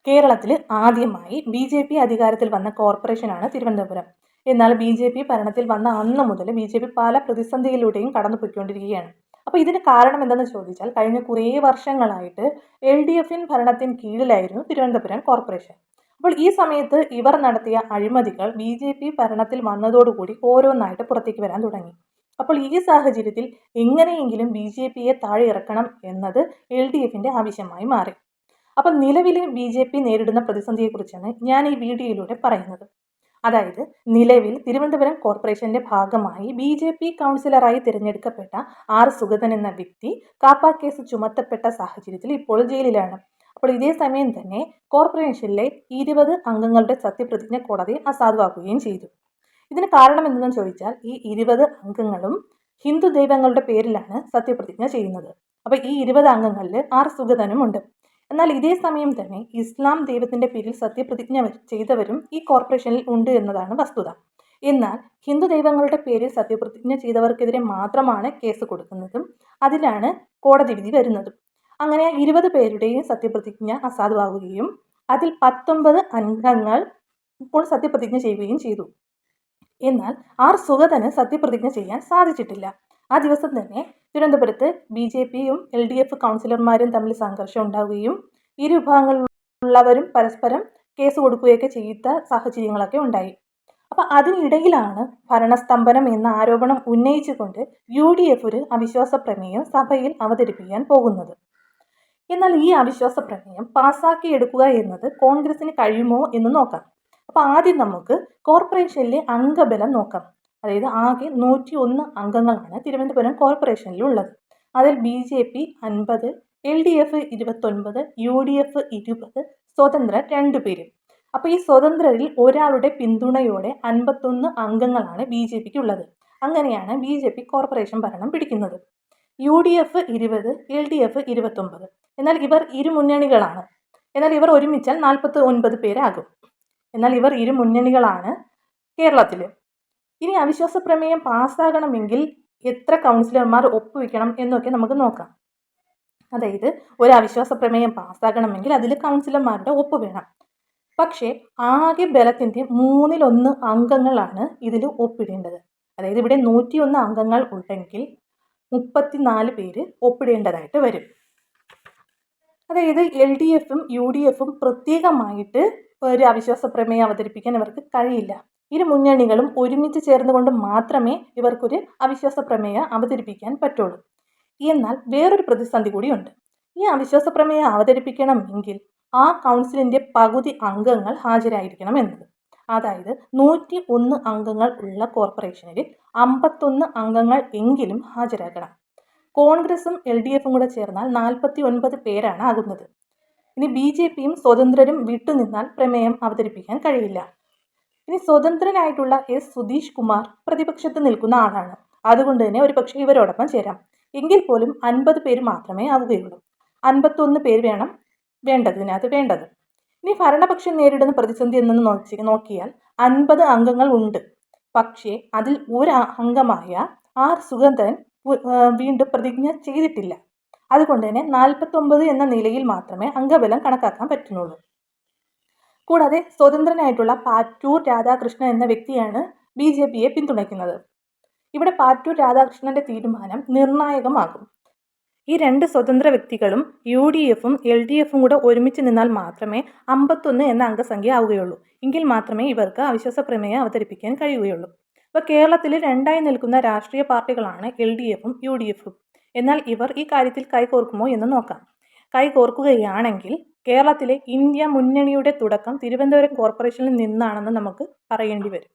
കേരളത്തിൽ ആദ്യമായി BJP അധികാരത്തിൽ വന്ന കോർപ്പറേഷനാണ് തിരുവനന്തപുരം. എന്നാൽ BJP ഭരണത്തിൽ വന്ന അന്ന് മുതൽ BJP പല പ്രതിസന്ധിയിലൂടെയും കടന്നുപോയിക്കൊണ്ടിരിക്കുകയാണ്. അപ്പോൾ ഇതിന് കാരണം എന്തെന്ന് ചോദിച്ചാൽ കഴിഞ്ഞ കുറേ വർഷങ്ങളായിട്ട് LDF ഭരണത്തിന് കീഴിലായിരുന്നു തിരുവനന്തപുരം കോർപ്പറേഷൻ. അപ്പോൾ ഈ സമയത്ത് ഇവർ നടത്തിയ അഴിമതികൾ BJP ഭരണത്തിൽ വന്നതോടുകൂടി ഓരോന്നായിട്ട് പുറത്തേക്ക് വരാൻ തുടങ്ങി. അപ്പോൾ ഈ സാഹചര്യത്തിൽ എങ്ങനെയെങ്കിലും BJPയെ താഴെ ഇറക്കണം എന്നത് LDFന്റെ ആവശ്യമായി മാറി. അപ്പം നിലവിലെ BJP നേരിടുന്ന പ്രതിസന്ധിയെക്കുറിച്ചാണ് ഞാൻ ഈ വീഡിയോയിലൂടെ പറയുന്നത്. അതായത് നിലവിൽ തിരുവനന്തപുരം കോർപ്പറേഷന്റെ ഭാഗമായി BJP കൗൺസിലറായി തിരഞ്ഞെടുക്കപ്പെട്ട R സുഗതൻ എന്ന വ്യക്തി കാപ്പ കേസ് ചുമത്തപ്പെട്ട സാഹചര്യത്തിൽ ഇപ്പോൾ ജയിലിലാണ്. അപ്പോൾ ഇതേ സമയം തന്നെ കോർപ്പറേഷനിലെ 20 അംഗങ്ങളുടെ സത്യപ്രതിജ്ഞ കോടതി അസാധുവാക്കുകയും ചെയ്തു. ഇതിന് കാരണം എന്തെന്ന് ചോദിച്ചാൽ ഈ 20 അംഗങ്ങളും ഹിന്ദു ദൈവങ്ങളുടെ പേരിലാണ് സത്യപ്രതിജ്ഞ ചെയ്യുന്നത്. അപ്പോൾ ഈ 20 അംഗങ്ങളിൽ R സുഗതനും ഉണ്ട്. എന്നാൽ ഇതേ സമയം തന്നെ ഇസ്ലാം ദൈവത്തിന്റെ പേരിൽ സത്യപ്രതിജ്ഞ ചെയ്തവരും ഈ കോർപ്പറേഷനിൽ ഉണ്ട് എന്നതാണ് വസ്തുത. എന്നാൽ ഹിന്ദു ദൈവങ്ങളുടെ പേരിൽ സത്യപ്രതിജ്ഞ ചെയ്തവർക്കെതിരെ മാത്രമാണ് കേസ് കൊടുക്കുന്നതും അതിലാണ് കോടതി വിധി വരുന്നതും. അങ്ങനെ 20 പേരുടെയും സത്യപ്രതിജ്ഞ അസാധുവാകുകയും അതിൽ 19 അംഗങ്ങൾ ഇപ്പോൾ സത്യപ്രതിജ്ഞ ചെയ്യുകയും ചെയ്തു. എന്നാൽ R സുഗതന് സത്യപ്രതിജ്ഞ ചെയ്യാൻ സാധിച്ചിട്ടില്ല. ആ ദിവസം തന്നെ തിരുവനന്തപുരത്ത് BJPയും LDF കൗൺസിലർമാരും തമ്മിൽ സംഘർഷം ഉണ്ടാവുകയും ഇരു വിഭാഗങ്ങളിലുള്ളവരും പരസ്പരം കേസ് കൊടുക്കുകയൊക്കെ ചെയ്ത സാഹചര്യങ്ങളൊക്കെ ഉണ്ടായി. അപ്പം അതിനിടയിലാണ് ഭരണസ്തംഭനം എന്ന ആരോപണം ഉന്നയിച്ചുകൊണ്ട് UDF ഒരു അവിശ്വാസ പ്രമേയം സഭയിൽ അവതരിപ്പിക്കാൻ പോകുന്നത്. എന്നാൽ ഈ അവിശ്വാസ പ്രമേയം പാസ്സാക്കിയെടുക്കുക എന്നത് കോൺഗ്രസിന് കഴിയുമോ എന്ന് നോക്കാം. അപ്പോൾ ആദ്യം നമുക്ക് കോർപ്പറേഷനിലെ അംഗബലം നോക്കാം. അതായത് ആകെ 101 അംഗങ്ങളാണ് തിരുവനന്തപുരം കോർപ്പറേഷനിൽ ഉള്ളത്. അതിൽ BJP 50, LDF 29, UDF 20, സ്വതന്ത്രർ 2 പേരും. അപ്പോൾ ഈ സ്വതന്ത്രരിൽ ഒരാളുടെ പിന്തുണയോടെ 51 അംഗങ്ങളാണ് BJPക്ക് ഉള്ളത്. അങ്ങനെയാണ് BJP കോർപ്പറേഷൻ ഭരണം പിടിക്കുന്നത്. UDF 20, LDF 29. എന്നാൽ ഇവർ ഇരുമുന്നണികളാണ്. എന്നാൽ ഇവർ ഒരുമിച്ചാൽ 49 പേരാകും. എന്നാൽ ഇവർ ഇരുമുന്നണികളാണ് കേരളത്തിൽ. ഇനി അവിശ്വാസ പ്രമേയം പാസ്സാകണമെങ്കിൽ എത്ര കൗൺസിലർമാർ ഒപ്പുവെക്കണം എന്നൊക്കെ നമുക്ക് നോക്കാം. അതായത് ഒരു അവിശ്വാസ പ്രമേയം പാസ്സാകണമെങ്കിൽ അതിൽ കൗൺസിലർമാരുടെ ഒപ്പ് വേണം. പക്ഷേ ആകെ ബലത്തിൻ്റെ 1/3 അംഗങ്ങളാണ് ഇതിൽ ഒപ്പിടേണ്ടത്. അതായത് ഇവിടെ 101 അംഗങ്ങൾ ഉണ്ടെങ്കിൽ 34 പേര് ഒപ്പിടേണ്ടതായിട്ട് വരും. അതായത് LDFും UDFും പ്രത്യേകമായിട്ട് ഒരു അവിശ്വാസ പ്രമേയം അവതരിപ്പിക്കാൻ ഇവർക്ക് കഴിയില്ല. ഇരു മുന്നണികളും ഒരുമിച്ച് ചേർന്നുകൊണ്ട് മാത്രമേ ഇവർക്കൊരു അവിശ്വാസ പ്രമേയം അവതരിപ്പിക്കാൻ പറ്റുള്ളൂ. എന്നാൽ വേറൊരു പ്രതിസന്ധി കൂടിയുണ്ട്. ഈ അവിശ്വാസ പ്രമേയം അവതരിപ്പിക്കണമെങ്കിൽ ആ കൗൺസിലിൻ്റെ പകുതി അംഗങ്ങൾ ഹാജരായിരിക്കണം എന്നത്. അതായത് 101 അംഗങ്ങൾ ഉള്ള കോർപ്പറേഷനിൽ 51 അംഗങ്ങൾ എങ്കിലും ഹാജരാക്കണം. കോൺഗ്രസും LDFും കൂടെ ചേർന്നാൽ 49 പേരാണ് ആകുന്നത്. ഇനി BJPയും സ്വതന്ത്രരും വിട്ടുനിന്നാൽ പ്രമേയം അവതരിപ്പിക്കാൻ കഴിയില്ല. ഇനി സ്വതന്ത്രനായിട്ടുള്ള സുധീഷ് കുമാർ പ്രതിപക്ഷത്ത് നിൽക്കുന്ന ആളാണ്. അതുകൊണ്ട് തന്നെ ഒരുപക്ഷെ ഇവരോടൊപ്പം ചേരാം. എങ്കിൽ പോലും 50 പേര് മാത്രമേ ആവുകയുള്ളൂ. 51 പേര് വേണ്ടത്. ഇനി ഭരണപക്ഷം നേരിടുന്ന പ്രതിസന്ധി എന്നു നോക്കിയാൽ 50 അംഗങ്ങൾ ഉണ്ട്. പക്ഷേ അതിൽ ഒരു അംഗമായ R സുഗതൻ വീണ്ടും പ്രതിജ്ഞ ചെയ്തിട്ടില്ല. അതുകൊണ്ട് തന്നെ 49 എന്ന നിലയിൽ മാത്രമേ അംഗബലം കണക്കാക്കാൻ പറ്റുന്നുള്ളൂ. കൂടാതെ സ്വതന്ത്രനായിട്ടുള്ള പാറ്റൂർ രാധാകൃഷ്ണൻ എന്ന വ്യക്തിയാണ് BJPയെ പിന്തുണയ്ക്കുന്നത്. ഇവിടെ പാറ്റൂർ രാധാകൃഷ്ണന്റെ തീരുമാനം നിർണായകമാകും. ഈ 2 സ്വതന്ത്ര വ്യക്തികളും UDFും LDFും കൂടെ ഒരുമിച്ച് നിന്നാൽ മാത്രമേ 51 എന്ന അംഗസംഖ്യ ആവുകയുള്ളൂ. എങ്കിൽ മാത്രമേ ഇവർക്ക് അവിശ്വാസ പ്രമേയം അവതരിപ്പിക്കാൻ കഴിയുകയുള്ളൂ. അപ്പോൾ കേരളത്തിൽ 2ആയി നിൽക്കുന്ന രാഷ്ട്രീയ പാർട്ടികളാണ് LDFും UDFും. എന്നാൽ ഇവർ ഈ കാര്യത്തിൽ കൈകോർക്കുമോ എന്ന് നോക്കാം. കൈകോർക്കുകയാണെങ്കിൽ കേരളത്തിലെ ഇന്ത്യ മുന്നണിയുടെ തുടക്കം തിരുവനന്തപുരം കോർപ്പറേഷനിൽ നിന്നാണെന്ന് നമുക്ക് പറയേണ്ടി വരും.